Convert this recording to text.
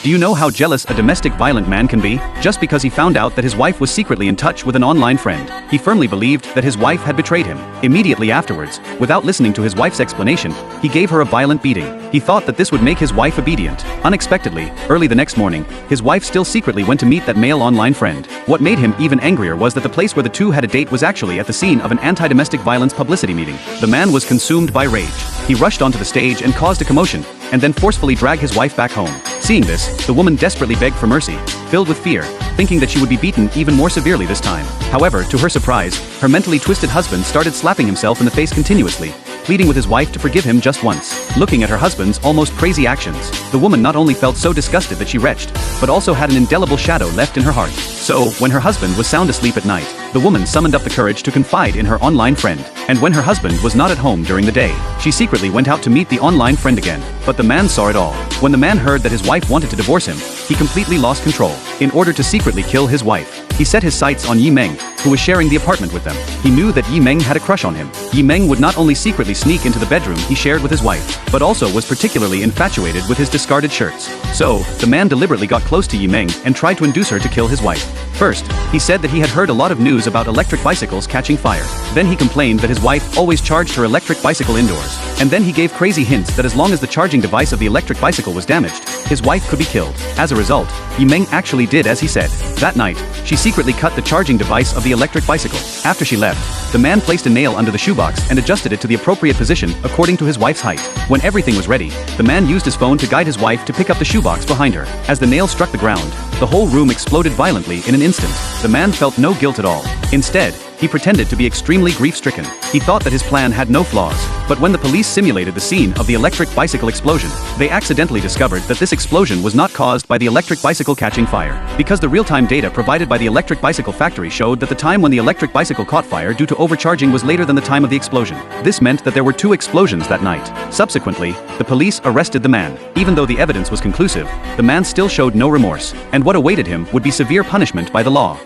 Do you know how jealous a domestic violent man can be? Just because he found out that his wife was secretly in touch with an online friend, he firmly believed that his wife had betrayed him. Immediately afterwards, without listening to his wife's explanation, he gave her a violent beating. He thought that this would make his wife obedient. Unexpectedly, early the next morning, his wife still secretly went to meet that male online friend. What made him even angrier was that the place where the two had a date was actually at the scene of an anti-domestic violence publicity meeting. The man was consumed by rage. He rushed onto the stage and caused a commotion, and then forcefully dragged his wife back home. Seeing this, the woman desperately begged for mercy, filled with fear, thinking that she would be beaten even more severely this time. However, to her surprise, her mentally twisted husband started slapping himself in the face continuously, pleading with his wife to forgive him just once. Looking at her husband's almost crazy actions, the woman not only felt so disgusted that she retched, but also had an indelible shadow left in her heart. So, when her husband was sound asleep at night, the woman summoned up the courage to confide in her online friend. And when her husband was not at home during the day, she secretly went out to meet the online friend again. But the man saw it all. When the man heard that his wife wanted to divorce him, he completely lost control. In order to secretly kill his wife, he set his sights on Yi Meng, who was sharing the apartment with them. He knew that Yi Meng had a crush on him. Yi Meng would not only secretly sneak into the bedroom he shared with his wife, but also was particularly infatuated with his discarded shirts. So, the man deliberately got close to Yi Meng and tried to induce her to kill his wife. First, he said that he had heard a lot of news about electric bicycles catching fire. Then he complained that his wife always charged her electric bicycle indoors. And then he gave crazy hints that as long as the charging device of the electric bicycle was damaged, his wife could be killed. As a result, Yi Meng actually did as he said. That night, she secretly cut the charging device of the electric bicycle. After she left, the man placed a nail under the shoebox and adjusted it to the appropriate position according to his wife's height. When everything was ready, the man used his phone to guide his wife to pick up the shoebox behind her. As the nail struck the ground, the whole room exploded violently in an instant. The man felt no guilt at all. Instead, he pretended to be extremely grief-stricken. He thought that his plan had no flaws. But when the police simulated the scene of the electric bicycle explosion, they accidentally discovered that this explosion was not caused by the electric bicycle catching fire. Because the real-time data provided by the electric bicycle factory showed that the time when the electric bicycle caught fire due to overcharging was later than the time of the explosion. This meant that there were 2 explosions that night. Subsequently, the police arrested the man. Even though the evidence was conclusive, the man still showed no remorse, and what awaited him would be severe punishment by the law.